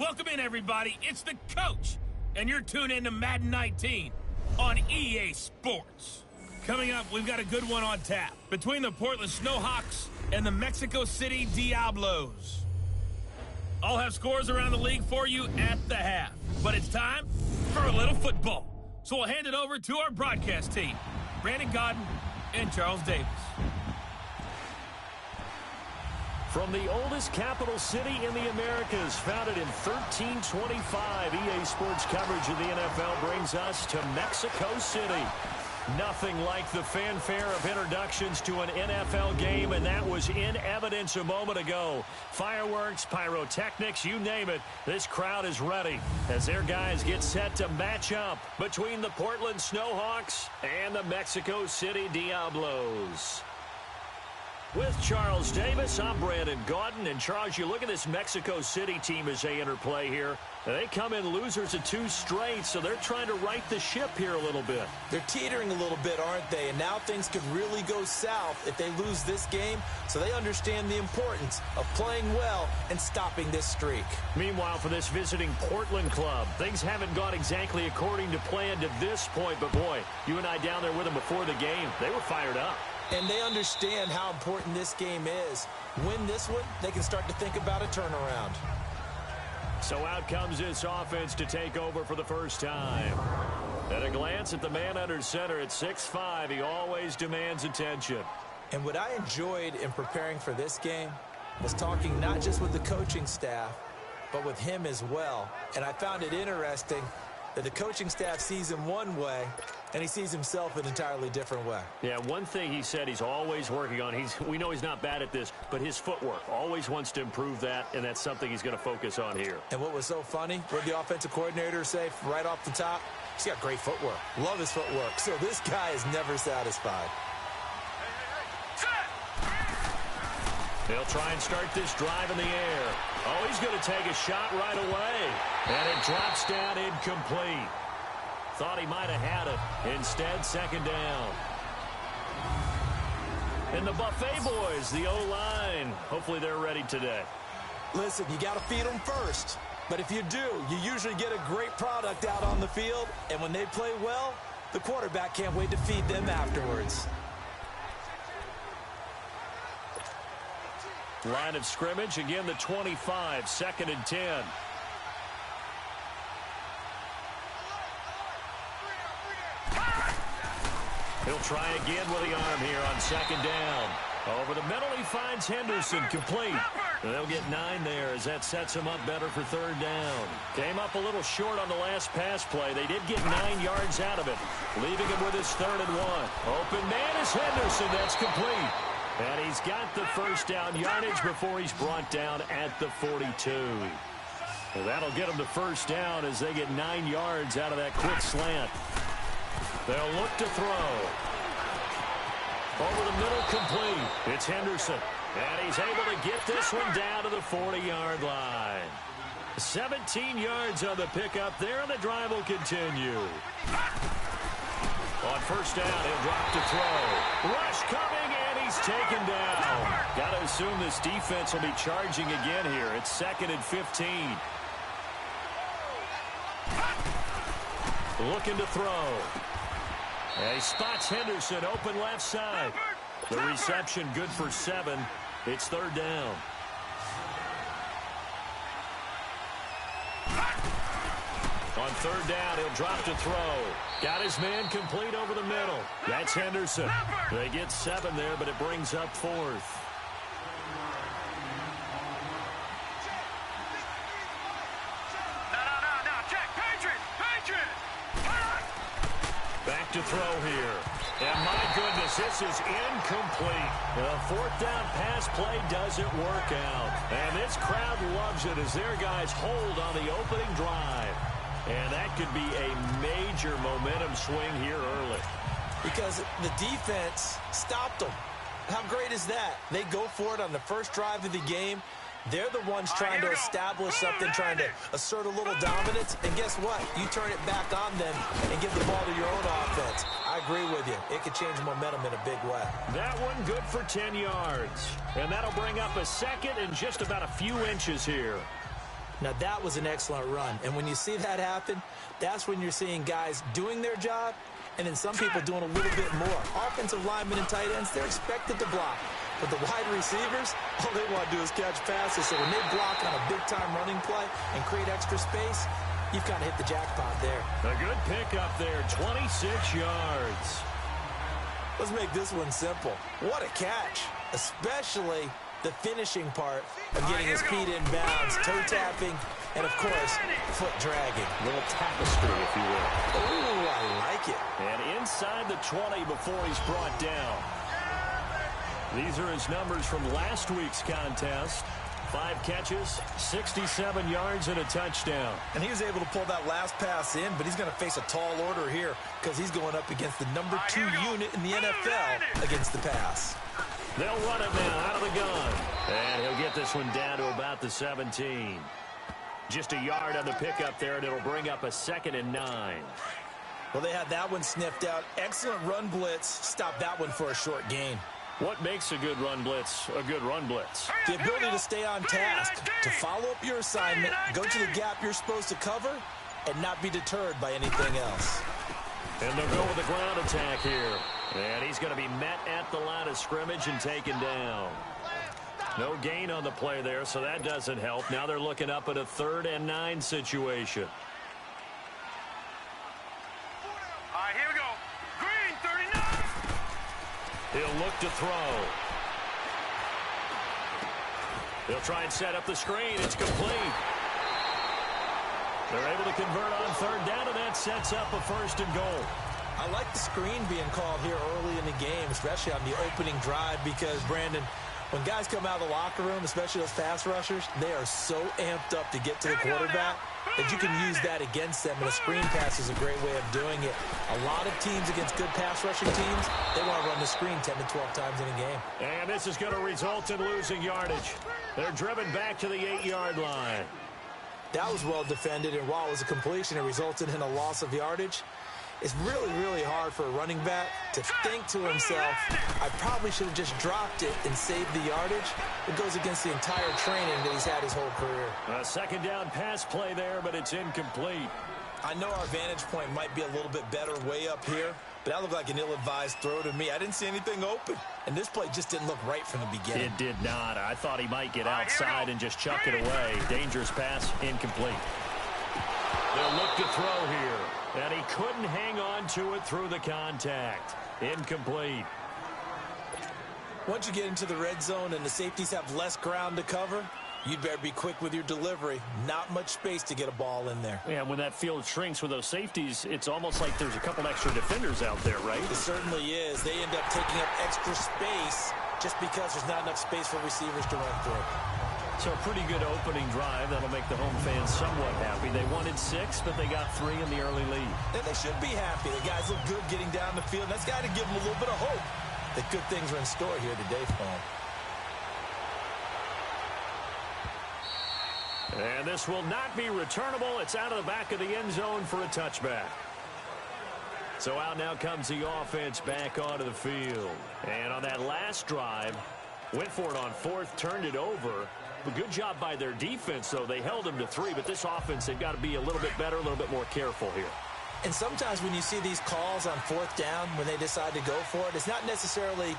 Welcome in, everybody. It's the coach, and you're tuned in to Madden 19 on EA Sports. Coming up, we've got a good one on tap between the Portland Snowhawks and the Mexico City Diablos. I'll have scores around the league for you at the half, but it's time for a little football. So we'll hand it over to our broadcast team, Brandon Godden and Charles Davis. From the oldest capital city in the Americas, founded in 1325, EA Sports coverage of the NFL brings us to Mexico City. Nothing like the fanfare of introductions to an NFL game, and that was in evidence a moment ago. Fireworks, pyrotechnics, you name it, this crowd is ready as their guys get set to match up between the Portland Snowhawks and the Mexico City Diablos. With Charles Davis, I'm Brandon Godden. And Charles, you look at this Mexico City team as they interplay here. They come in losers of 2 straight, so they're trying to right the ship here a little bit. They're teetering a little bit, aren't they? And now things could really go south if they lose this game, so they understand the importance of playing well and stopping this streak. Meanwhile, for this visiting Portland club, things haven't gone exactly according to plan to this point. But, boy, you and I down there with them before the game, they were fired up. And they understand how important this game is. Win this one, they can start to think about a turnaround. So out comes this offense to take over for the first time. At a glance at the man under center at 6'5", he always demands attention. And what I enjoyed in preparing for this game was talking not just with the coaching staff, but with him as well. And I found it interesting that the coaching staff sees him one way, and he sees himself an entirely different way. Yeah, one thing he said he's always working on, we know he's not bad at this, but his footwork, always wants to improve that, and that's something he's going to focus on here. And what was so funny, what did the offensive coordinator say right off the top? He's got great footwork. Love his footwork. So this guy is never satisfied. They'll try and start this drive in the air. Oh, he's going to take a shot right away. And it drops down incomplete. Thought he might have had it. Instead, second down. And the Buffet boys, the O-line, hopefully they're ready today. Listen, you got to feed them first. But if you do, you usually get a great product out on the field. And when they play well, the quarterback can't wait to feed them afterwards. Line of scrimmage, again the 25, 2nd and 10. He'll try again with the arm here on 2nd down. Over the middle, he finds Henderson, complete. And they'll get 9 there as that sets him up better for 3rd down. Came up a little short on the last pass play. They did get 9 yards out of it, leaving him with his 3rd and 1. Open man is Henderson. That's complete. And he's got the first down yardage before he's brought down at the 42. Well, that'll get him the first down as they get 9 yards out of that quick slant. They'll look to throw. Over the middle, complete. It's Henderson. And he's able to get this one down to the 40-yard line. 17 yards on the pickup there, and the drive will continue. On first down, he'll drop to throw. Rush coming, and he's taken down. Got to assume this defense will be charging again here. It's 2nd and 15. Looking to throw. And he spots Henderson open left side. The reception good for 7. It's 3rd down. On 3rd down, he'll drop to throw. Got his man complete over the middle. That's Henderson. They get 7 there, but it brings up 4th. Back to throw here. And my goodness, this is incomplete. The 4th down pass play doesn't work out. And this crowd loves it as their guys hold on the opening drive. And that could be a major momentum swing here early. Because the defense stopped them. How great is that? They go for it on the first drive of the game. They're the ones trying to establish something, trying to assert a little dominance. And guess what? You turn it back on them and give the ball to your own offense. I agree with you. It could change momentum in a big way. That one good for 10 yards. And that'll bring up a 2nd and just about a few inches here. Now, that was an excellent run. And when you see that happen, that's when you're seeing guys doing their job and then some people doing a little bit more. Offensive linemen and tight ends, they're expected to block. But the wide receivers, all they want to do is catch passes. So when they block on a big-time running play and create extra space, you've kind of hit the jackpot there. A good pickup there, 26 yards. Let's make this one simple. What a catch, especially the finishing part of getting his feet in bounds, toe tapping, and, of course, foot dragging. A little tapestry, if you will. Ooh, I like it. And inside the 20 before he's brought down. These are his numbers from last week's contest. 5 catches, 67 yards, and a touchdown. And he was able to pull that last pass in, but he's going to face a tall order here because he's going up against the number 2 unit in the NFL against the pass. They'll run it now out of the gun. And he'll get this one down to about the 17. Just a yard on the pickup there, and it'll bring up a 2nd and 9. Well, they had that one sniffed out. Excellent run blitz. Stop that one for a short gain. What makes a good run blitz a good run blitz? The ability to stay on task, to follow up your assignment, go to the gap you're supposed to cover, and not be deterred by anything else. And they'll go with the ground attack here. And he's going to be met at the line of scrimmage and taken down. No gain on the play there, so that doesn't help. Now they're looking up at a 3rd and 9 situation. All right, here we go. Green, 39. He'll look to throw. He'll try and set up the screen. It's complete. They're able to convert on 3rd down, and that sets up a 1st and goal. I like the screen being called here early in the game, especially on the opening drive, because, Brandon, when guys come out of the locker room, especially those pass rushers, they are so amped up to get to the quarterback that you can use that against them, and a screen pass is a great way of doing it. A lot of teams against good pass rushing teams, they want to run the screen 10 to 12 times in a game. And this is going to result in losing yardage. They're driven back to the 8-yard line. That was well defended, and while it was a completion, it resulted in a loss of yardage. It's really, really hard for a running back to think to himself, I probably should have just dropped it and saved the yardage. It goes against the entire training that he's had his whole career. A 2nd down pass play there, but it's incomplete. I know our vantage point might be a little bit better way up here, but that looked like an ill-advised throw to me. I didn't see anything open, and this play just didn't look right from the beginning. It did not. I thought he might get outside and just chuck it away. Dangerous pass, incomplete. They'll look to throw here, and he couldn't hang on to it through the contact. Incomplete. Once you get into the red zone and the safeties have less ground to cover, you'd better be quick with your delivery. Not much space to get a ball in there. Yeah, when that field shrinks with those safeties, it's almost like there's a couple extra defenders out there, right? It certainly is. They end up taking up extra space just because there's not enough space for receivers to run through. So a pretty good opening drive. That'll make the home fans somewhat happy. They wanted 6, but they got 3 in the early lead. And they should be happy. The guys look good getting down the field. That's got to give them a little bit of hope that good things are in store here today for them. And this will not be returnable. It's out of the back of the end zone for a touchback. So out now comes the offense back onto the field. And on that last drive, went for it on 4th, turned it over. A good job by their defense, though. They held them to 3, but this offense, they've got to be a little bit better, a little bit more careful here. And sometimes when you see these calls on 4th down, when they decide to go for it, it's not necessarily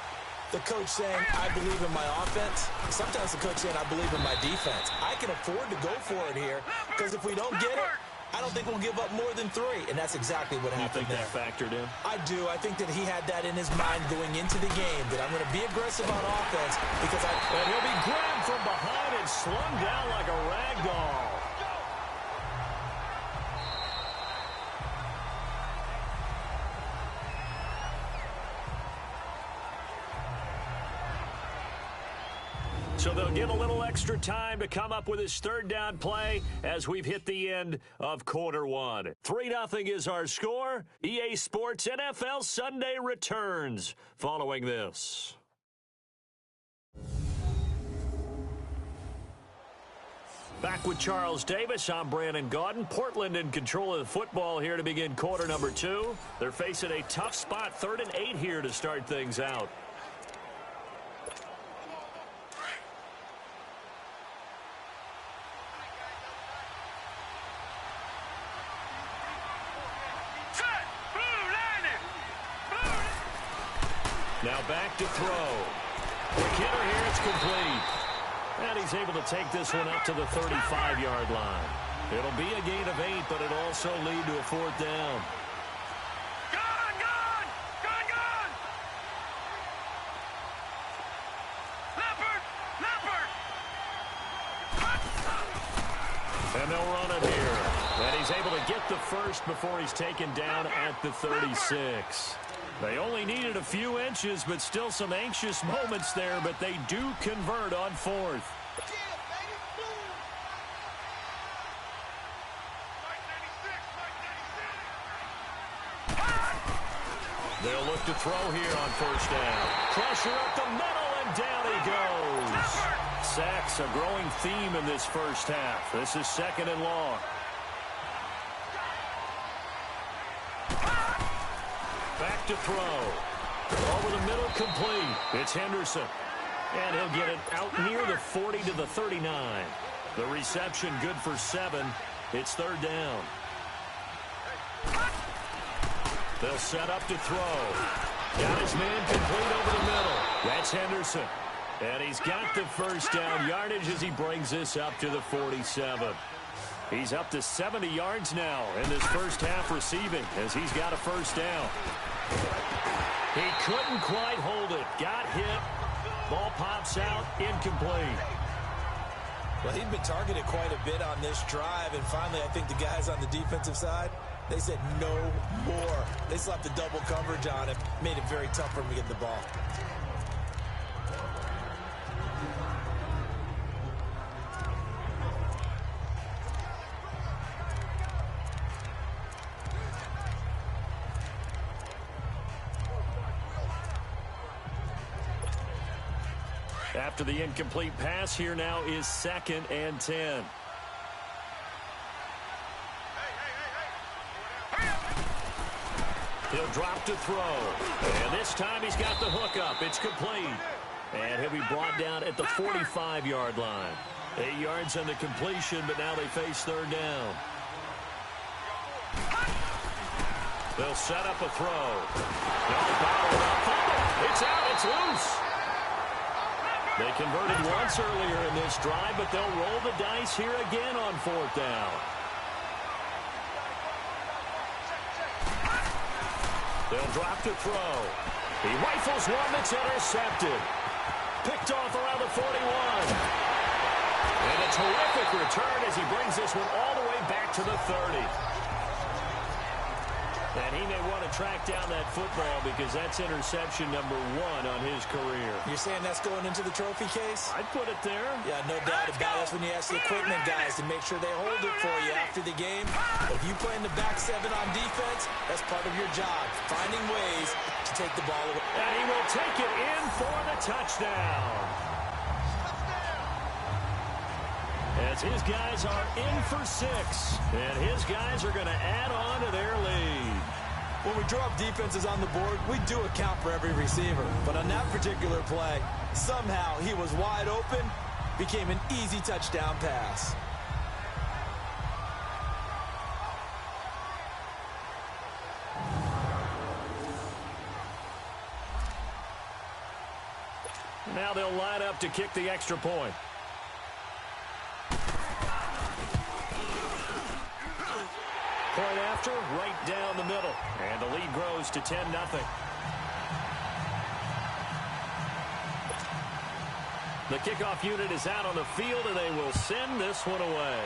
the coach saying, I believe in my offense. Sometimes the coach saying, I believe in my defense. I can afford to go for it here, because if we don't get it, I don't think we'll give up more than 3, and that's exactly what happened there. You think that factored in? I do. I think that he had that in his mind going into the game, that I'm going to be aggressive on offense because And he'll be grabbed from behind and slung down like a rag doll. So they'll get a little extra time to come up with his 3rd down play as we've hit the end of quarter 1. 3-0 is our score. EA Sports NFL Sunday returns following this. Back with Charles Davis, I'm Brandon Gaudin. Portland in control of the football here to begin quarter number 2. They're facing a tough spot, 3rd and 8 here to start things out. Now back to throw. The hitter here, it's complete. And he's able to take this one up to the 35-yard line. It'll be a gain of 8, but it'll also lead to a 4th down. And they'll run it here. And he's able to get the first before he's taken down at the 36. They only needed a few inches, but still some anxious moments there, but they do convert on 4th. They'll look to throw here on 1st down. Pressure up the middle, and down he goes. Sacks, a growing theme in this first half. This is 2nd and long. Back to throw. Over the middle, complete. It's Henderson. And he'll get it out near the 40 to the 39. The reception good for 7. It's 3rd down. They'll set up to throw. Got his man complete over the middle. That's Henderson. And he's got the 1st down yardage as he brings this up to the 47. He's up to 70 yards now in this first half receiving as he's got a 1st down. He couldn't quite hold it. Got hit. Ball pops out. Incomplete. Well, he'd been targeted quite a bit on this drive, and finally I think the guys on the defensive side, they said no more. They slapped the double coverage on him, made it very tough for him to get the ball. After the incomplete pass, here now is 2nd and 10. He'll drop to throw. And this time he's got the hook up. It's complete. And he'll be brought down at the 45-yard line. 8 yards on the completion, but now they face 3rd down. They'll set up a throw. It's out. It's loose. They converted once earlier in this drive, but they'll roll the dice here again on 4th down. They'll drop to throw. He rifles one that's intercepted. Picked off around the 41. And a terrific return as he brings this one all the way back to the 30. And he may want to track down that football because that's interception number 1 on his career. You're saying that's going into the trophy case? I'd put it there. Yeah, no doubt about it. That's when you ask the equipment guys to make sure they hold it for you after the game. If you play in the back 7 on defense, that's part of your job, finding ways to take the ball away. And he will take it in for the touchdown. As his guys are in for 6, and his guys are going to add on to their lead. When we draw up defenses on the board, we do account for every receiver. But on that particular play, somehow he was wide open, became an easy touchdown pass. Now they'll line up to kick the extra point. Point after, right down the middle. And the lead grows to 10-0. The kickoff unit is out on the field, and they will send this one away.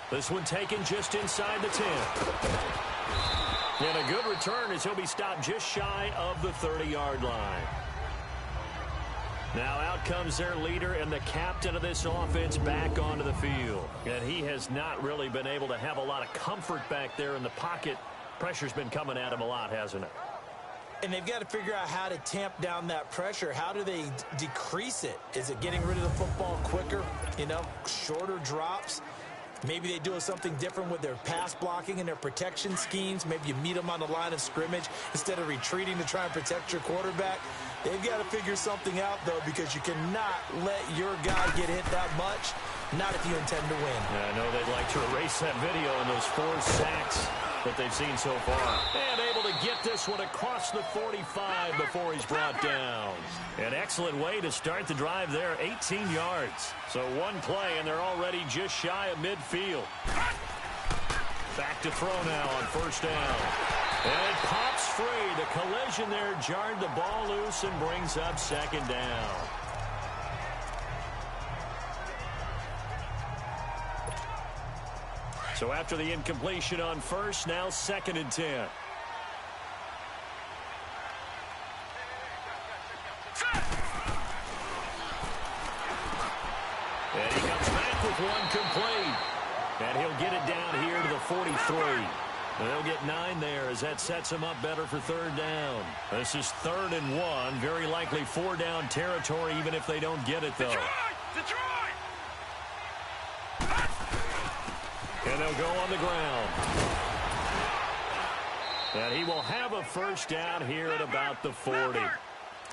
This one taken just inside the 10. And a good return as he'll be stopped just shy of the 30-yard line. Now out comes their leader and the captain of this offense back onto the field. And he has not really been able to have a lot of comfort back there in the pocket. Pressure's been coming at him a lot, hasn't it? And they've got to figure out how to tamp down that pressure. How do they decrease it? Is it getting rid of the football quicker? You know, shorter drops? Maybe they do something different with their pass blocking and their protection schemes. Maybe you meet them on the line of scrimmage instead of retreating to try and protect your quarterback. They've got to figure something out, though, because you cannot let your guy get hit that much, not if you intend to win. Yeah, I know they'd like to erase that video and those 4 sacks that they've seen so far. And able to get this one across the 45 before he's brought down. An excellent way to start the drive there, 18 yards. So one play, and they're already just shy of midfield. Back to throw now on first down. And it pops free. The collision there jarred the ball loose and brings up second down. So after the incompletion on first, now 2nd and 10. And he comes back with one complete. And he'll get it down here to the 43. And they'll get 9 there as that sets him up better for 3rd down. This is 3rd and 1. Very likely 4-down territory even if they don't get it, though. Detroit! And they'll go on the ground. And he will have a first down here at about the 40.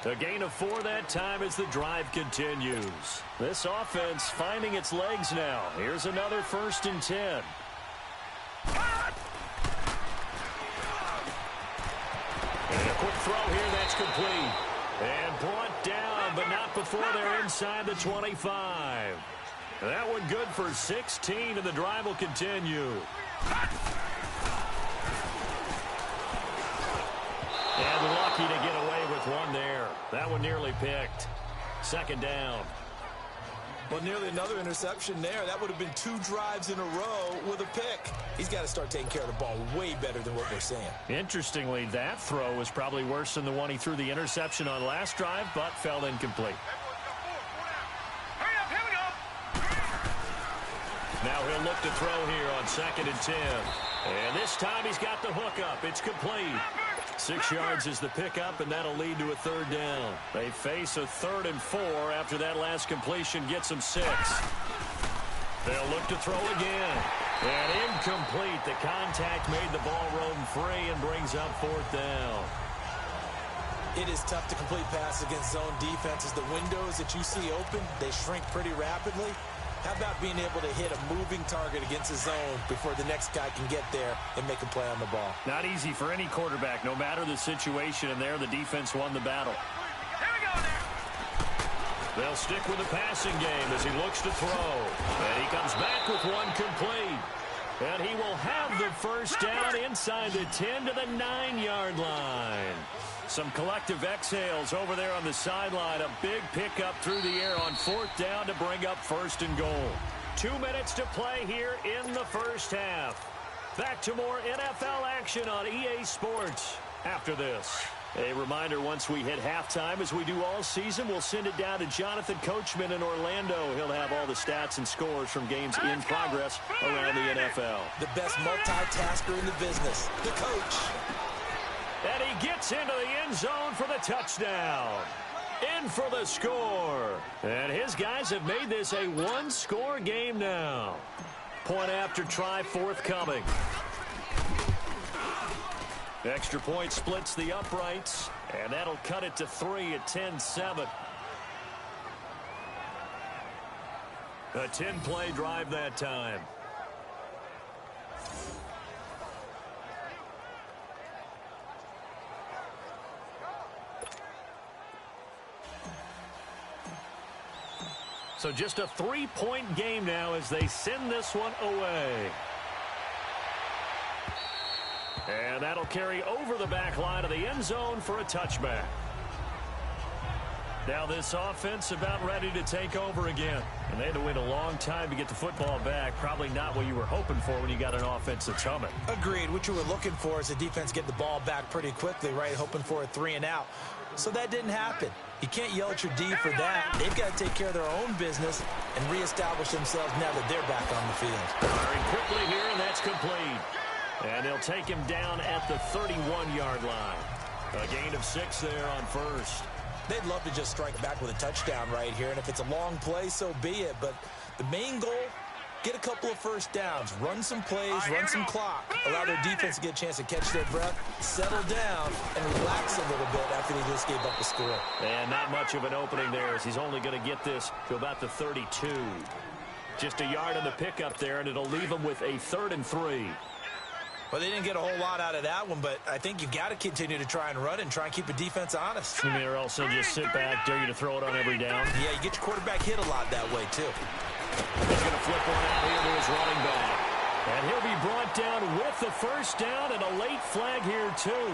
A gain of 4 that time as the drive continues. This offense finding its legs now. Here's another 1st and 10. And a quick throw here, that's complete. And brought down, but not before they're inside the 25. That one good for 16, and the drive will continue. And lucky to get away with one there. That one nearly picked. 2nd down. Well, nearly another interception there. That would have been 2 drives in a row with a pick. He's got to start taking care of the ball way better than what we're saying. Interestingly, that throw was probably worse than the one he threw the interception on last drive, but fell incomplete. Now he'll look to throw here on 2nd and 10. And this time he's got the hook up. It's complete. 6 yards is the pickup, and that'll lead to a 3rd down. They face a 3rd and 4 after that last completion gets them 6. They'll look to throw again. And incomplete. The contact made the ball roam free and brings up 4th down. It is tough to complete passes against zone defenses. The windows that you see open, they shrink pretty rapidly. How about being able to hit a moving target against a zone before the next guy can get there and make a play on the ball? Not easy for any quarterback, no matter the situation, and there the defense won the battle. They'll stick with the passing game as he looks to throw. And he comes back with one complete. And he will have the first down inside the 10 to the 9-yard line. Some collective exhales over there on the sideline. A big pickup through the air on 4th down to bring up 1st and goal. 2 minutes to play here in the first half. Back to more NFL action on EA Sports after this. A reminder, once we hit halftime, as we do all season, we'll send it down to Jonathan Coachman in Orlando. He'll have all the stats and scores from games in progress around the NFL. The best multitasker in the business, the coach. And he gets into the end zone for the touchdown. In for the score. And his guys have made this a one-score game now. Point after try forthcoming. Extra point splits the uprights, and that'll cut it to 3 at 10-7. A 10-play drive that time. So just a 3-point game now as they send this one away. And that'll carry over the back line of the end zone for a touchback. Now this offense about ready to take over again. And they had to wait a long time to get the football back. Probably not what you were hoping for when you got an offense that's humming. Agreed. What you were looking for is the defense get the ball back pretty quickly, right? Hoping for a 3-and-out. So that didn't happen. You can't yell at your D for that. They've got to take care of their own business and reestablish themselves now that they're back on the field. Firing quickly here, and that's complete. And they'll take him down at the 31-yard line. A gain of 6 there on first. They'd love to just strike back with a touchdown right here, and if it's a long play, so be it. But the main goal, get a couple of first downs, run some plays, run some clock, allow their defense to get a chance to catch their breath, settle down, and relax a little bit after they just gave up a score. And not much of an opening there as he's only going to get this to about the 32. Just a yard on the pickup there, and it'll leave him with a 3rd and 3. Well, they didn't get a whole lot out of that one, but I think you've got to continue to try and run and try and keep a defense honest. You may also just sit back, dare you to throw it on every down. Yeah, you get your quarterback hit a lot that way, too. He's going to flip one out here to his running back. And he'll be brought down with the first down and a late flag here, too.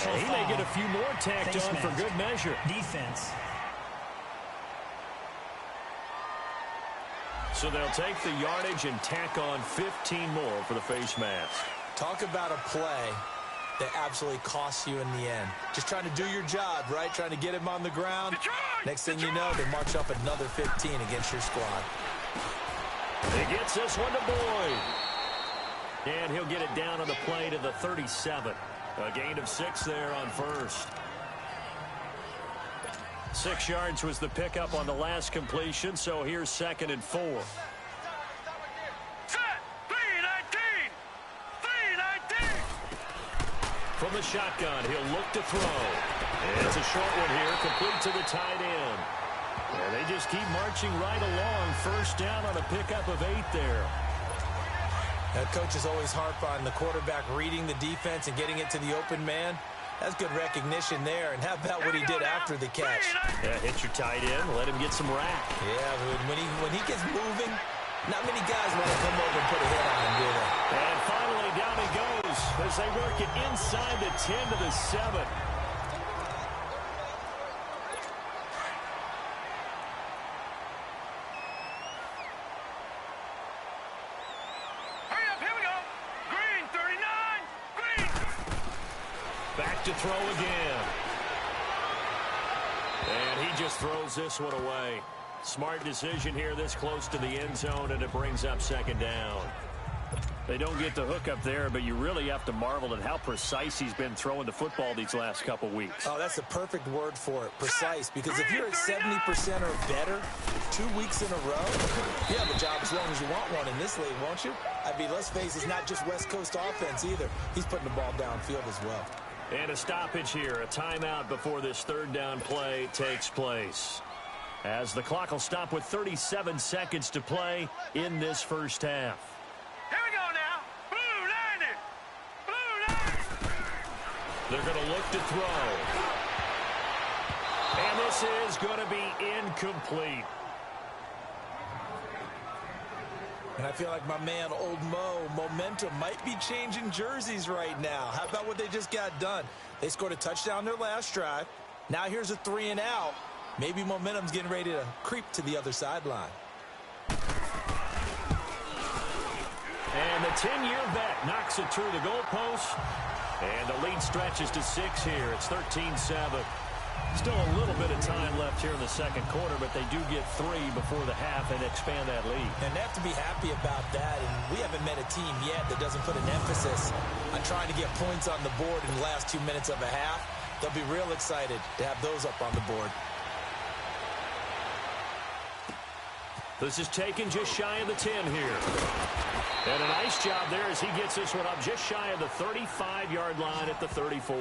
And he may get a few more tacked on for good measure. Defense. So they'll take the yardage and tack on 15 more for the face mask. Talk about a play that absolutely costs you in the end. Just trying to do your job, right? Trying to get him on the ground. Next thing you know, they march up another 15 against your squad. He gets this one to Boyd. And he'll get it down on the play to the 37. A gain of 6 there on first. 6 yards was the pickup on the last completion, so here's 2nd and 4. From the shotgun, he'll look to throw. It's a short one here, complete to the tight end. And they just keep marching right along. First down on a pickup of 8 there. That coach is always harp on the quarterback reading the defense and getting it to the open man. That's good recognition there. And how about what he did after the catch? Yeah, hit your tight end, let him get some rack. Yeah, when he gets moving, not many guys want to come over and put a hit on him, do they? And finally, down he goes as they work it inside the 10 to the 7. To throw again. And he just throws this one away. Smart decision here this close to the end zone, and it brings up 2nd down. They don't get the hook up there, but you really have to marvel at how precise he's been throwing the football these last couple weeks. Oh, that's the perfect word for it, precise. Because if you're at 70% or better 2 weeks in a row, you have a job as long as you want one in this league, won't you? I mean, let's face it, it's not just West Coast offense either. He's putting the ball downfield as well. And a stoppage here, a timeout before this 3rd down play takes place. As the clock will stop with 37 seconds to play in this first half. Here we go now. Blue 90. They're going to look to throw. And this is going to be incomplete. And I feel like my man, Old Mo, momentum might be changing jerseys right now. How about what they just got done? They scored a touchdown their last drive. Now here's a 3 and out. Maybe momentum's getting ready to creep to the other sideline. And the 10-year vet knocks it through the goalpost. And the lead stretches to 6 here. It's 13-7. Still a little bit of time left here in the 2nd quarter, but they do get 3 before the half and expand that lead. And they have to be happy about that. And we haven't met a team yet that doesn't put an emphasis on trying to get points on the board in the last 2 minutes of a half. They'll be real excited to have those up on the board. This is taken just shy of the 10 here. And a nice job there as he gets this one up just shy of the 35-yard line at the 34.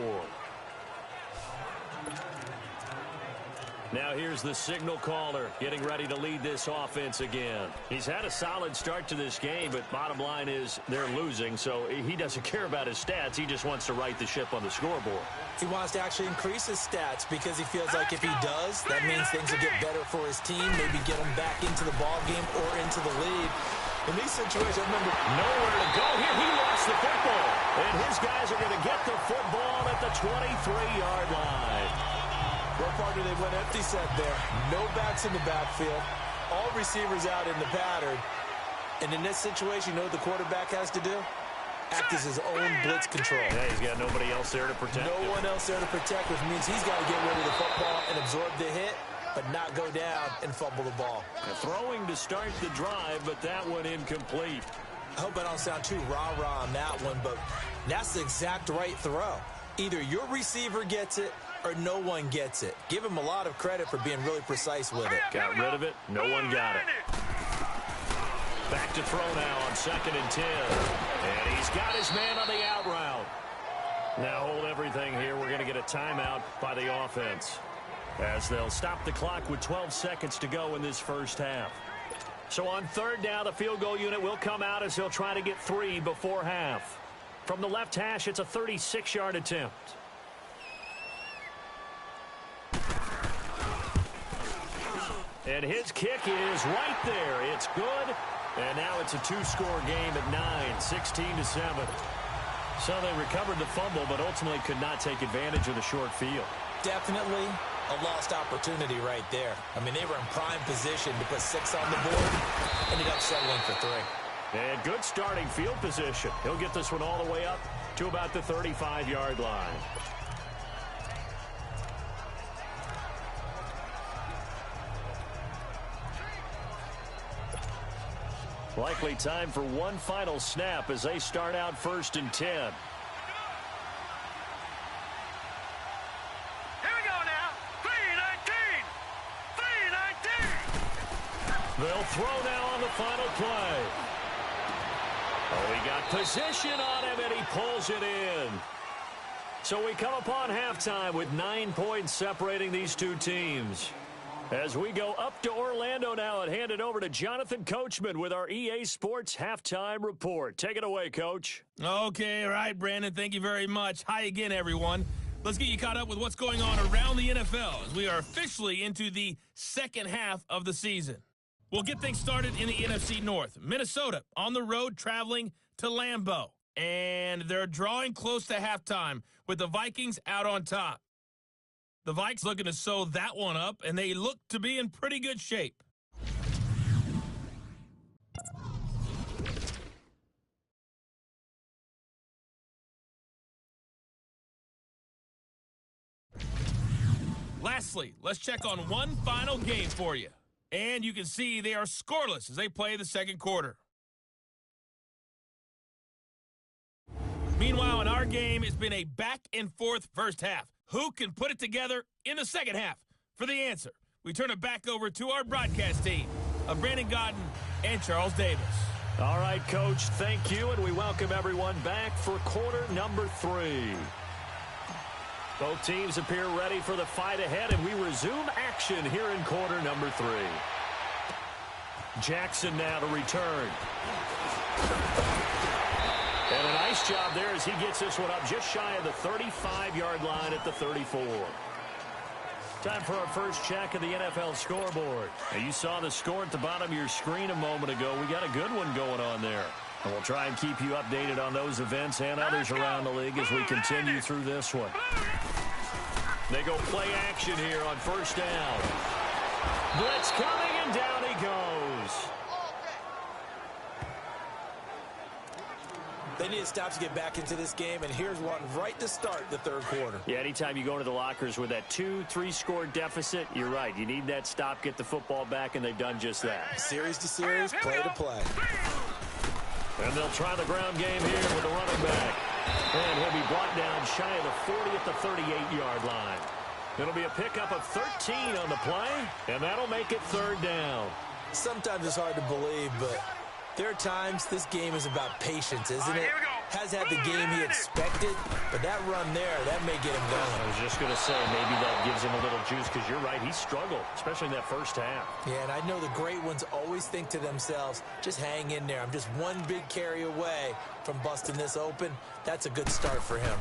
Now here's the signal caller getting ready to lead this offense again. He's had a solid start to this game, but bottom line is they're losing, so he doesn't care about his stats. He just wants to right the ship on the scoreboard. He wants to actually increase his stats because he feels like if he does, that means things will get better for his team, maybe get him back into the ball game or into the lead. In these situations, I remember nowhere to go here. He lost the football, and his guys are going to get the football at the 23-yard line. Well, partner, they went empty set there. No backs in the backfield. All receivers out in the pattern. And in this situation, you know what the quarterback has to do? Act as his own blitz control. Yeah, he's got nobody else there to protect him. No one else there to protect, which means he's got to get rid of the football and absorb the hit, but not go down and fumble the ball. Throwing to start the drive, but that one incomplete. I hope I don't sound too rah-rah on that one, but that's the exact right throw. Either your receiver gets it or no one gets it. Give him a lot of credit for being really precise with it. Got rid of it. No one got it. Back to throw now on 2nd and 10. And he's got his man on the out route. Now hold everything here. We're going to get a timeout by the offense, as they'll stop the clock with 12 seconds to go in this first half. So on 3rd down, the field goal unit will come out as they'll try to get 3 before half. From the left hash, it's a 36-yard attempt. And his kick is right there. It's good. And now it's a two-score game at 9, 16-7. So they recovered the fumble, but ultimately could not take advantage of the short field. Definitely a lost opportunity right there. I mean, they were in prime position to put 6 on the board. Ended up settling for 3. And good starting field position. He'll get this one all the way up to about the 35-yard line. Likely time for one final snap as they start out 1st and 10. Here we go now. 3-19. 3-19. They'll throw now on the final play. Oh, he got position on him, and he pulls it in. So we come upon halftime with 9 points separating these two teams. As we go up to Orlando now and hand it over to Jonathan Coachman with our EA Sports Halftime Report. Take it away, Coach. Okay, all right, Brandon. Thank you very much. Hi again, everyone. Let's get you caught up with what's going on around the NFL as we are officially into the second half of the season. We'll get things started in the NFC North. Minnesota on the road traveling to Lambeau. And they're drawing close to halftime with the Vikings out on top. The Vikes looking to sew that one up, and they look to be in pretty good shape. Lastly, let's check on one final game for you. And you can see they are scoreless as they play the second quarter. Meanwhile, in our game, it's been a back-and-forth first half. Who can put it together in the second half? For the answer, we turn it back over to our broadcast team of Brandon Godden and Charles Davis. All right, Coach, thank you, and we welcome everyone back for quarter number 3. Both teams appear ready for the fight ahead, and we resume action here in quarter number 3. Jackson now to return. And a nice job there as he gets this one up just shy of the 35-yard line at the 34. Time for our first check of the NFL scoreboard. Now, you saw the score at the bottom of your screen a moment ago. We got a good one going on there. And we'll try and keep you updated on those events and others around the league as we continue through this one. They go play action here on first down. Blitz coming, and down he goes. They need to stop to get back into this game, and here's one right to start the third quarter. Yeah, anytime you go into the lockers with that 2-3 score deficit, you're right. You need that stop, get the football back, and they've done just that. Series to series, play to play. And they'll try the ground game here with the running back. And he'll be brought down shy of the 40 at the 38-yard line. It'll be a pickup of 13 on the play, and that'll make it third down. Sometimes it's hard to believe, but there are times this game is about patience, isn't it? Has had the game he expected, but that run there, that may get him going. I was just going to say, maybe that gives him a little juice, because you're right, he struggled, especially in that first half. Yeah, and I know the great ones always think to themselves, just hang in there. I'm just one big carry away from busting this open. That's a good start for him.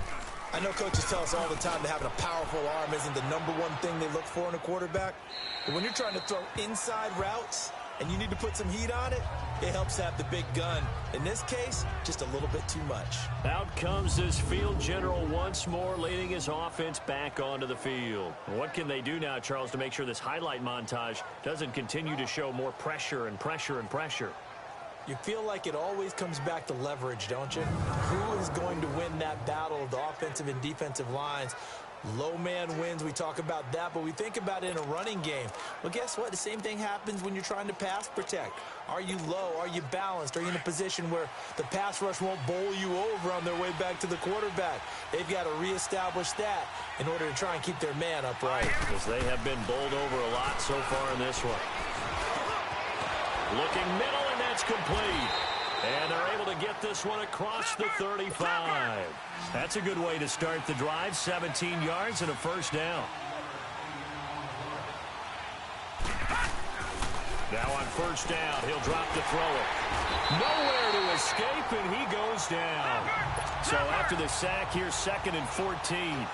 I know coaches tell us all the time that having a powerful arm isn't the #1 thing they look for in a quarterback. But when you're trying to throw inside routes and you need to put some heat on it, it helps have the big gun. In this case, just a little bit too much. Out comes this field general once more, leading his offense back onto the field. What can they do now, Charles, to make sure this highlight montage doesn't continue to show more pressure and pressure and pressure? You feel like it always comes back to leverage, don't you? Who is going to win that battle of the offensive and defensive lines? Low man wins. We talk about that, but we think about it in a running game. Well, guess what? The same thing happens when you're trying to pass protect. Are you low? Are you balanced? Are you in a position where the pass rush won't bowl you over on their way back to the quarterback? They've got to reestablish that in order to try and keep their man upright. Because they have been bowled over a lot so far in this one. Looking middle, and that's complete. And they're able to get this one across the 35. That's a good way to start the drive. 17 yards and a first down. Now on first down, he'll drop to throw it. Nowhere to escape, and he goes down. So after the sack, here's 2nd and 14.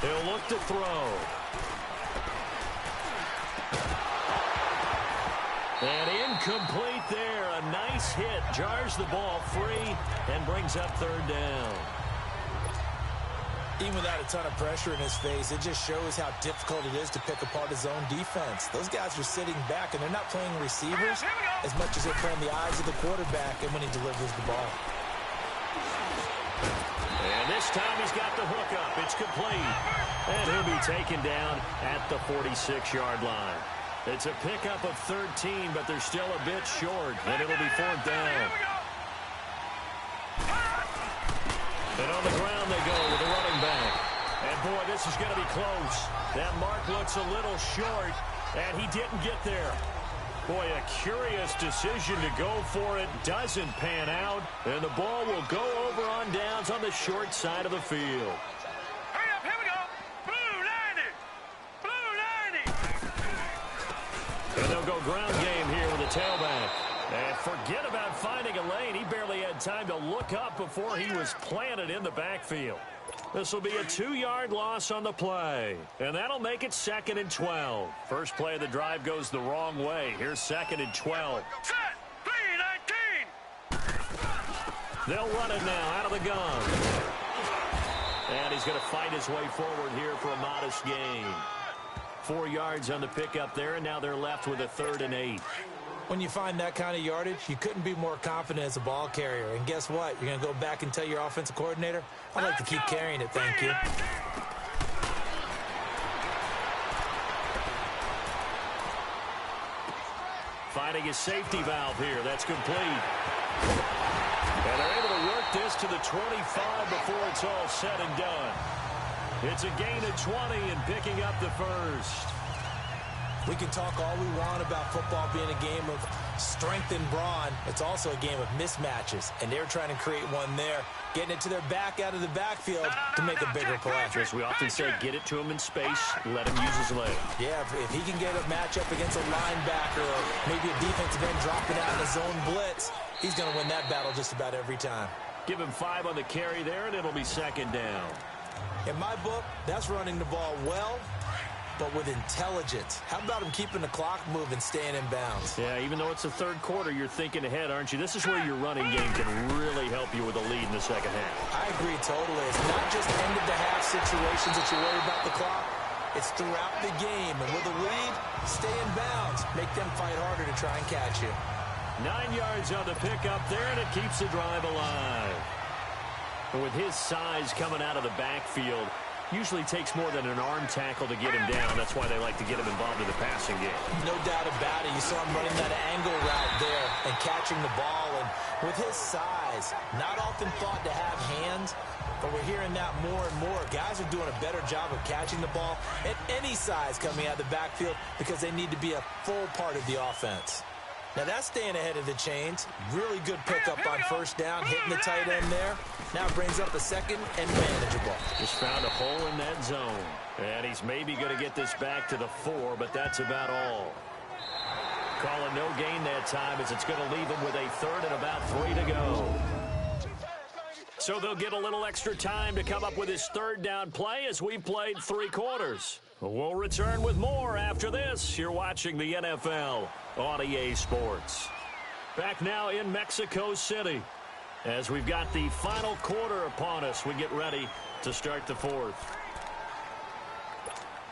He'll look to throw. And incomplete there. A nice hit. Jars the ball free and brings up 3rd down. Even without a ton of pressure in his face, it just shows how difficult it is to pick apart his own defense. Those guys are sitting back, and they're not playing receivers as much as they're playing the eyes of the quarterback and when he delivers the ball. And this time he's got the hook up. It's complete. And he'll be taken down at the 46-yard line. It's a pickup of 13, but they're still a bit short, and it'll be 4th down. And on the ground they go with the running back. And, boy, this is going to be close. That mark looks a little short, and he didn't get there. Boy, a curious decision to go for it. Doesn't pan out, and the ball will go over on downs on the short side of the field. Hurry up, here we go. Blue 90. Blue 90. And they'll go ground game here with the tailback. And forget about finding a lane. He barely had time to look up before he was planted in the backfield. This will be a 2-yard loss on the play. And that'll make it 2nd and 12. First play of the drive goes the wrong way. Here's 2nd and 12. Set. 3-19. They'll run it now out of the gun. And he's going to fight his way forward here for a modest gain. 4 yards on the pickup there, and now they're left with a 3rd and 8. When you find that kind of yardage, you couldn't be more confident as a ball carrier. And guess what? You're going to go back and tell your offensive coordinator, I'd like to keep carrying it, thank you. Finding his safety valve here. That's complete. And they're able to work this to the 25 before it's all said and done. It's a gain of 20 and picking up the first. We can talk all we want about football being a game of strength and brawn. It's also a game of mismatches, and they're trying to create one there, getting it to their back out of the backfield to make a bigger play. As we often say, get it to him in space, let him use his leg. Yeah, if he can get a matchup against a linebacker or maybe a defensive end dropping out in a zone blitz, he's going to win that battle just about every time. Give him 5 on the carry there, and it'll be 2nd down. In my book, that's running the ball well, but with intelligence. How about him keeping the clock moving, staying in bounds? Yeah, even though it's the 3rd quarter, you're thinking ahead, aren't you? This is where your running game can really help you with a lead in the 2nd half. I agree totally. It's not just end-of-the-half situations that you worry about the clock. It's throughout the game. And with a lead, stay in bounds. Make them fight harder to try and catch you. 9 yards on the pickup there, and it keeps the drive alive. But with his size coming out of the backfield, usually takes more than an arm tackle to get him down. That's why they like to get him involved in the passing game. No doubt about it. You saw him running that angle route there and catching the ball. And with his size, not often thought to have hands, but we're hearing that more and more. Guys are doing a better job of catching the ball at any size coming out of the backfield because they need to be a full part of the offense. Now that's staying ahead of the chains. Really good pickup on 1st down, hitting the tight end there. Now brings up a 2nd and manageable. Just found a hole in that zone. And he's maybe going to get this back to the 4, but that's about all. Call a no gain that time as it's going to leave him with a 3rd and about 3 to go. So they'll get a little extra time to come up with his 3rd down play as we played 3 quarters. We'll return with more after this. You're watching the NFL on EA Sports. Back now in Mexico City as we've got the final quarter upon us. We get ready to start the 4th.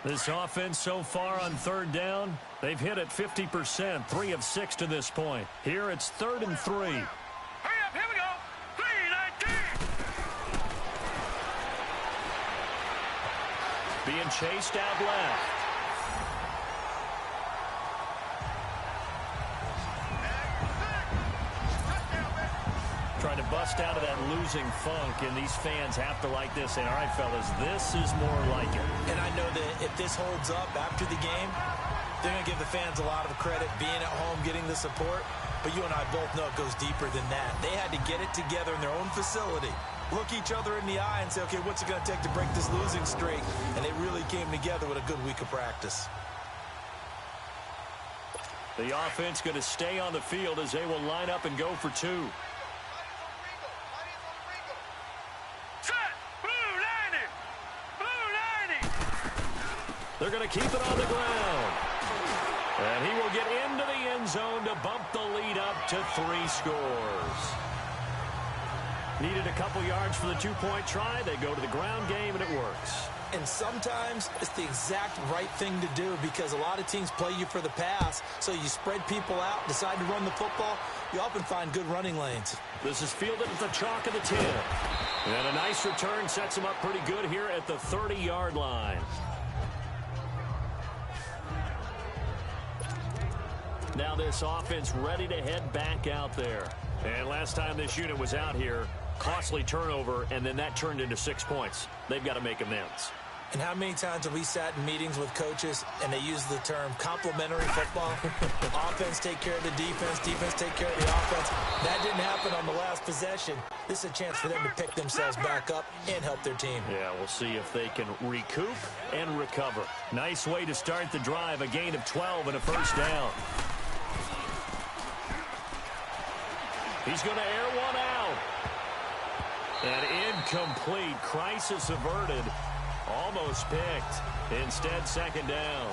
This offense so far on 3rd down, they've hit it 50%, 3 of 6 to this point. Here it's 3rd and 3. Hurry up, here we go. 3-19. Being chased out left. Trying to bust out of that losing funk, and these fans have to like this. And all right, fellas, this is more like it. And I know that if this holds up after the game, they're going to give the fans a lot of credit being at home, getting the support. But you and I both know it goes deeper than that. They had to get it together in their own facility, look each other in the eye and say, okay, what's it going to take to break this losing streak? And they really came together with a good week of practice. The offense going to stay on the field as they will line up and go for two. Set. Blue 90. Blue 90. They're going to keep it on the ground. And he will get into the end zone to bump the lead up to 3 scores. Needed a couple yards for the two-point try. They go to the ground game, and it works. And sometimes it's the exact right thing to do because a lot of teams play you for the pass. So you spread people out, decide to run the football. You often find good running lanes. This is fielded at the chalk of the 10. And a nice return sets him up pretty good here at the 30-yard line. Now this offense ready to head back out there. And last time this unit was out here, costly turnover, and then that turned into 6 points. They've got to make amends. And how many times have we sat in meetings with coaches and they use the term complementary football? Offense take care of the defense, defense take care of the offense. That didn't happen on the last possession. This is a chance for them to pick themselves back up and help their team. Yeah, we'll see if they can recoup and recover. Nice way to start the drive, a gain of 12 and a first down. He's going to air one out. And incomplete. Crisis averted. Almost picked. Instead, second down.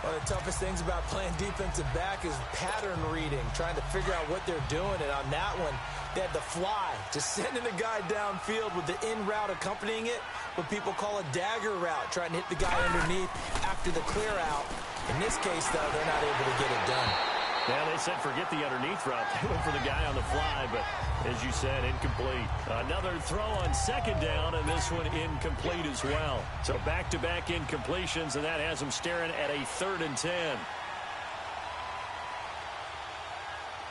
One of the toughest things about playing defensive back is pattern reading, trying to figure out what they're doing. And on that one, they had the fly, just sending the guy downfield with the in route accompanying it, what people call a dagger route, trying to hit the guy underneath after the clear out. In this case, though, they're not able to get it done. Yeah, they said forget the underneath route. They went for the guy on the fly, but as you said, incomplete. Another throw on second down, and this one incomplete as well. So back-to-back incompletions, and that has them staring at a 3rd and 10.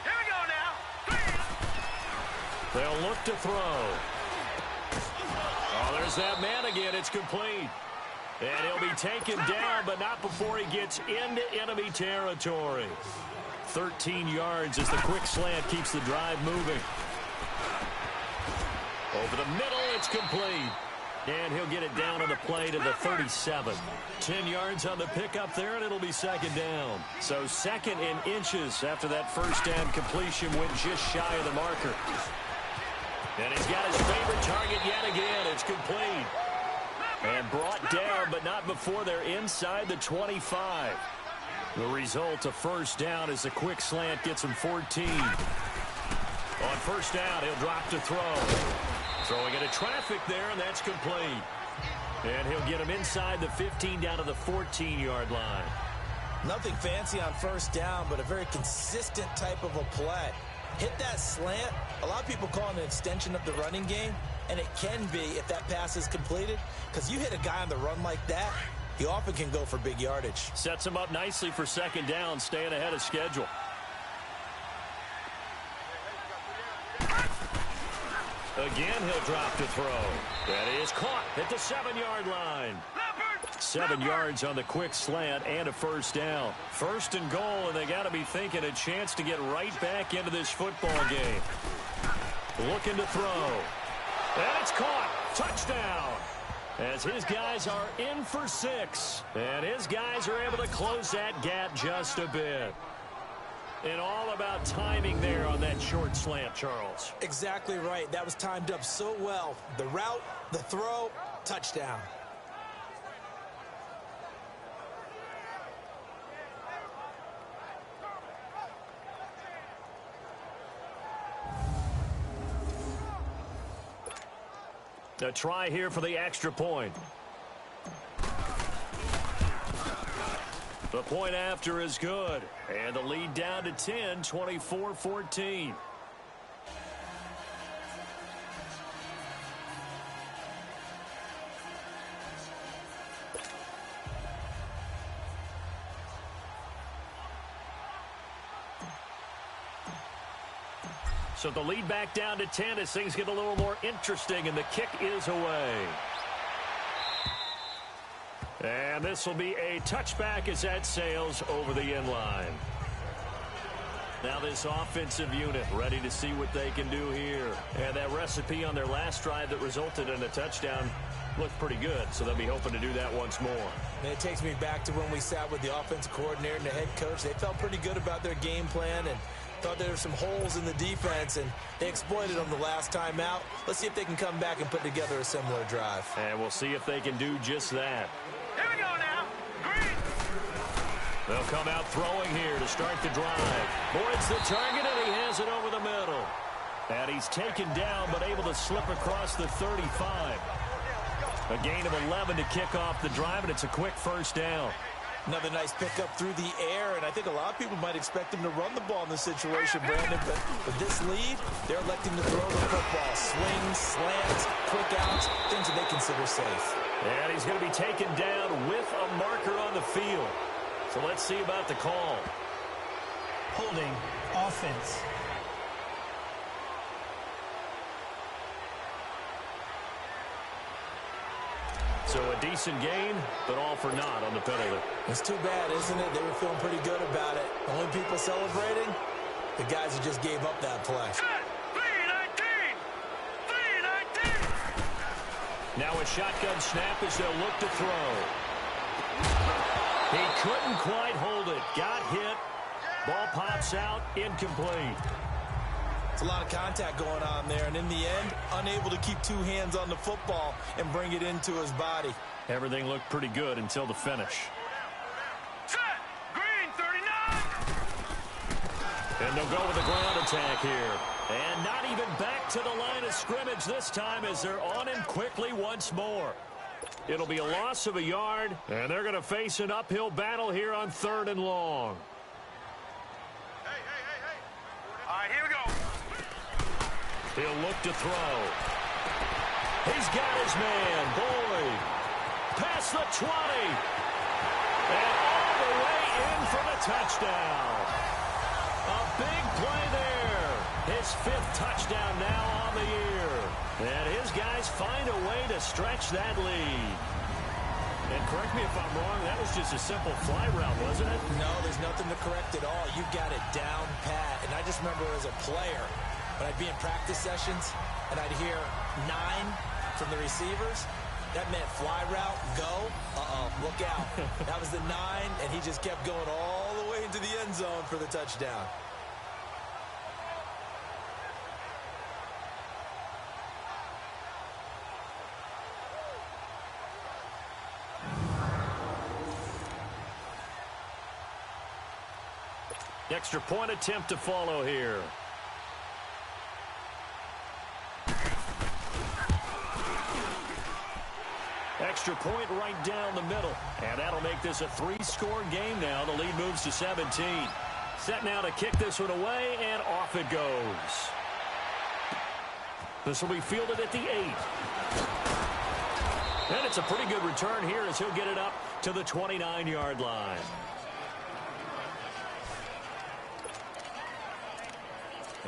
Here we go now. They'll look to throw. Oh, there's that man again. It's complete. And he'll be taken down, but not before he gets into enemy territory. 13 yards as the quick slant keeps the drive moving. Over the middle, it's complete. And he'll get it down on the play to the 37. 10 yards on the pickup there, and it'll be second down. So second in inches after that first down completion went just shy of the marker. And he's got his favorite target yet again. It's complete. And brought down, but not before they're inside the 25. The result, a first down as the quick slant gets him 14. On first down, he'll drop to throw. Throwing into traffic there, and that's complete. And he'll get him inside the 15 down to the 14-yard line. Nothing fancy on first down, but a very consistent type of a play. Hit that slant. A lot of people call it an extension of the running game, and it can be if that pass is completed, because you hit a guy on the run like that, he often can go for big yardage. Sets him up nicely for second down, staying ahead of schedule. Again, he'll drop to throw. That is caught at the 7-yard line. 7 yards on the quick slant and a first down. First and goal, and they got to be thinking a chance to get right back into this football game. Looking to throw. And it's caught. Touchdown. As his guys are in for 6. And his guys are able to close that gap just a bit. And all about timing there on that short slant, Charles. Exactly right. That was timed up so well. The route, the throw, touchdown. A try here for the extra point. The point after is good. And the lead down to 10, 24-14. So the lead back down to 10 as things get a little more interesting, and the kick is away. And this will be a touchback as that sails over the end line. Now this offensive unit ready to see what they can do here. And that recipe on their last drive that resulted in a touchdown looked pretty good, so they'll be hoping to do that once more. And it takes me back to when we sat with the offensive coordinator and the head coach. They felt pretty good about their game plan and thought there were some holes in the defense, and they exploited them the last time out. Let's see if they can come back and put together a similar drive. And we'll see if they can do just that. Here we go now. Green. They'll come out throwing here to start the drive. Boyd's the target, and he has it over the middle. And he's taken down, but able to slip across the 35. A gain of 11 to kick off the drive, and it's a quick first down. Another nice pickup through the air, and I think a lot of people might expect him to run the ball in this situation, Brandon, but with this lead, they're electing to throw the football. Swings, slants, quick outs, things that they consider safe. And he's going to be taken down with a marker on the field. So let's see about the call. Holding offense. So a decent gain, but all for naught on the penalty. It's too bad, isn't it? They were feeling pretty good about it. The only people celebrating, the guys who just gave up that play. 3-19. 3-19. Now a shotgun snap as they'll look to throw. He couldn't quite hold it. Got hit. Ball pops out. Incomplete. It's a lot of contact going on there, and in the end, unable to keep two hands on the football and bring it into his body. Everything looked pretty good until the finish. Set. Green 39. And they'll go with the ground attack here. And not even back to the line of scrimmage this time as they're on him quickly once more. It'll be a loss of a yard, and they're going to face an uphill battle here on 3rd and long. Hey. All right, here we go. He'll look to throw. He's got his man, Boyd. Past the 20. And all the way in for the touchdown. A big play there. His 5th touchdown now on the year. And his guys find a way to stretch that lead. And correct me if I'm wrong, that was just a simple fly route, wasn't it? No, there's nothing to correct at all. You got it down pat. And I just remember as a player, when I'd be in practice sessions and I'd hear 9 from the receivers, that meant fly route, go, look out. That was the 9, and he just kept going all the way into the end zone for the touchdown. Extra point attempt to follow here. Extra point right down the middle. And that'll make this a 3-score game now. The lead moves to 17. Set now to kick this one away, and off it goes. This will be fielded at the 8. And it's a pretty good return here as he'll get it up to the 29-yard line.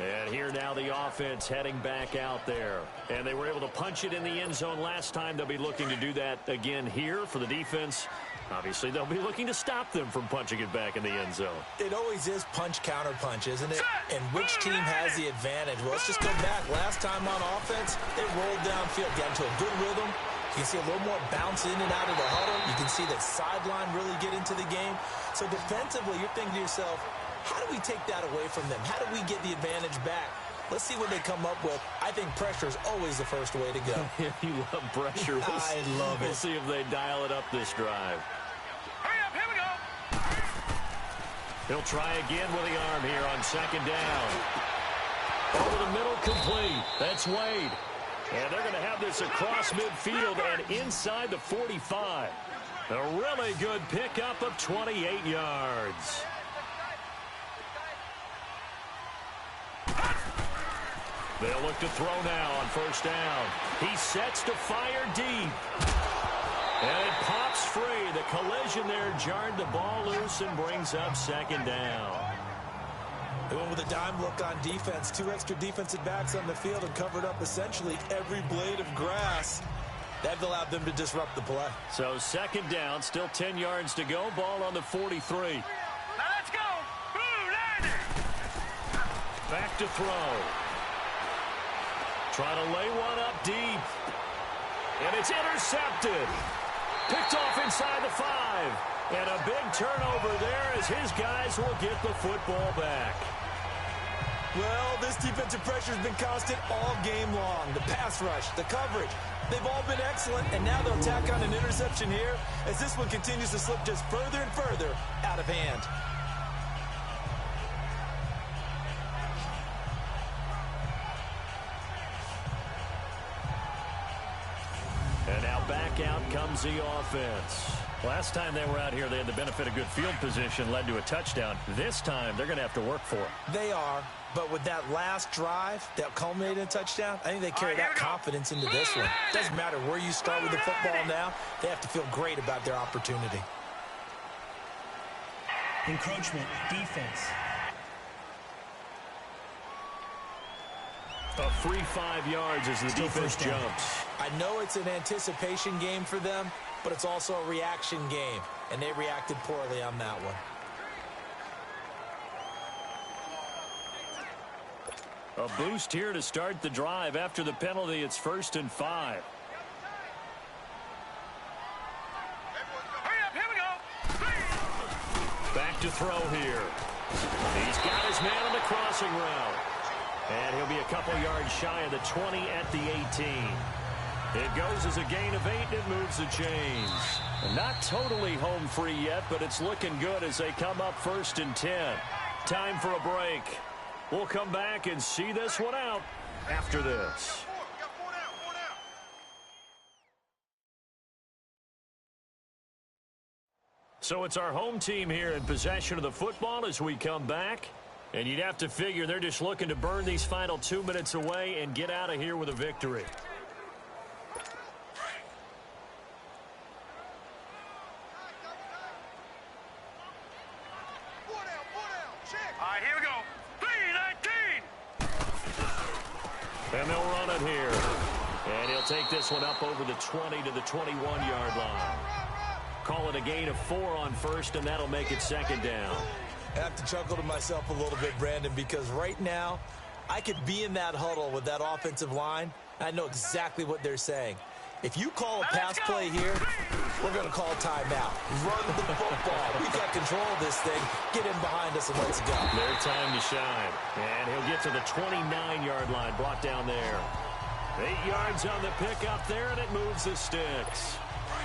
And here now the offense heading back out there. And they were able to punch it in the end zone last time. They'll be looking to do that again here for the defense. Obviously, they'll be looking to stop them from punching it back in the end zone. It always is punch-counter-punch, isn't it? And which team has the advantage? Well, let's just go back. Last time on offense, they rolled downfield, got into a good rhythm. You can see a little more bounce in and out of the huddle. You can see that sideline really get into the game. So defensively, you're thinking to yourself, how do we take that away from them? How do we get the advantage back? Let's see what they come up with. I think pressure is always the first way to go. You love pressure. I love it. We'll see if they dial it up this drive. Hurry up, here we go. He'll try again with the arm here on 2nd down. Over the middle, complete. That's Wade. And they're going to have this across midfield and inside the 45. A really good pickup of 28 yards. They'll look to throw now on 1st down. He sets to fire deep. And it pops free. The collision there jarred the ball loose and brings up 2nd down. They went with a dime look on defense. 2 extra defensive backs on the field and covered up essentially every blade of grass. That allowed them to disrupt the play. So 2nd down, still 10 yards to go. Ball on the 43. Now let's go. Blue Lightning. Back to throw. Trying to lay one up deep. And it's intercepted. Picked off inside the 5. And a big turnover there as his guys will get the football back. Well, this defensive pressure has been constant all game long. The pass rush, the coverage, they've all been excellent, and now they'll tack on an interception here as this one continues to slip just further and further out of hand. And now back out comes the offense. Last time they were out here, they had the benefit of good field position, led to a touchdown. This time, they're going to have to work for it. They are, but with that last drive that culminated in a touchdown, I think they carry that confidence into this one. Doesn't matter where you start with the football now, they have to feel great about their opportunity. Encroachment, defense. A free 5 yards as the defense jumps. I know it's an anticipation game for them, but it's also a reaction game, and they reacted poorly on that one. A boost here to start the drive. After the penalty, it's 1st and 5. Here we go. Back to throw here. He's got his man on the crossing route. And he'll be a couple yards shy of the 20 at the 18. It goes as a gain of 8, and it moves the chains. Not totally home free yet, but it's looking good as they come up 1st and 10. Time for a break. We'll come back and see this one out after this. We got 4 down. So it's our home team here in possession of the football as we come back. And you'd have to figure they're just looking to burn these final 2 minutes away and get out of here with a victory. All right, here we go. 3-19. And they'll run it here. And he'll take this one up over the 20 to the 21-yard line. Call it a gain of 4 on 1st, and that'll make it 2nd down. I have to chuckle to myself a little bit, Brandon, because right now I could be in that huddle with that offensive line. I know exactly what they're saying. If you call a pass play here, we're going to call timeout. Run the football. We've got control of this thing. Get in behind us and let's go. Their time to shine. And he'll get to the 29-yard line, brought down there. 8 yards on the pickup there, and it moves the sticks.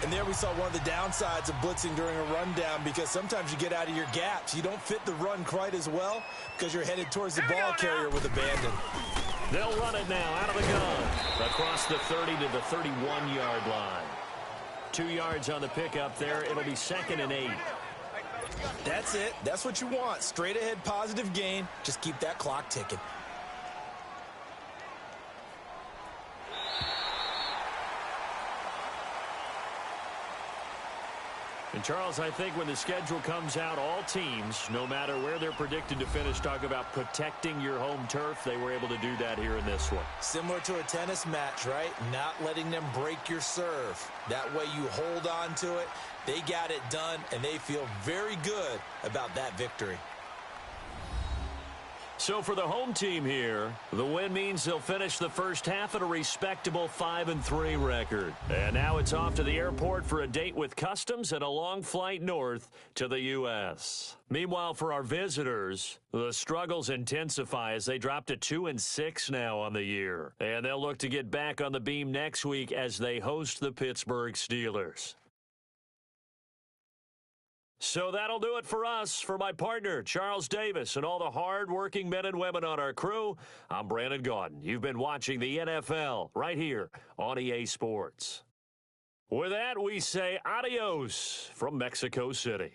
And there we saw one of the downsides of blitzing during a rundown, because sometimes you get out of your gaps. You don't fit the run quite as well because you're headed towards the ball carrier with abandon. They'll run it now out of the gun. Across the 30 to the 31-yard line. 2 yards on the pickup there. It'll be 2nd and 8. That's it. That's what you want. Straight ahead positive gain. Just keep that clock ticking. And, Charles, I think when the schedule comes out, all teams, no matter where they're predicted to finish, talk about protecting your home turf. They were able to do that here in this one. Similar to a tennis match, right? Not letting them break your serve. That way you hold on to it. They got it done, and they feel very good about that victory. So for the home team here, the win means they'll finish the first half at a respectable 5-3 record. And now it's off to the airport for a date with customs and a long flight north to the U.S. Meanwhile, for our visitors, the struggles intensify as they drop to 2-6 now on the year. And they'll look to get back on the beam next week as they host the Pittsburgh Steelers. So that'll do it for us. For my partner, Charles Davis, and all the hard-working men and women on our crew, I'm Brandon Gaudin. You've been watching the NFL right here on EA Sports. With that, we say adios from Mexico City.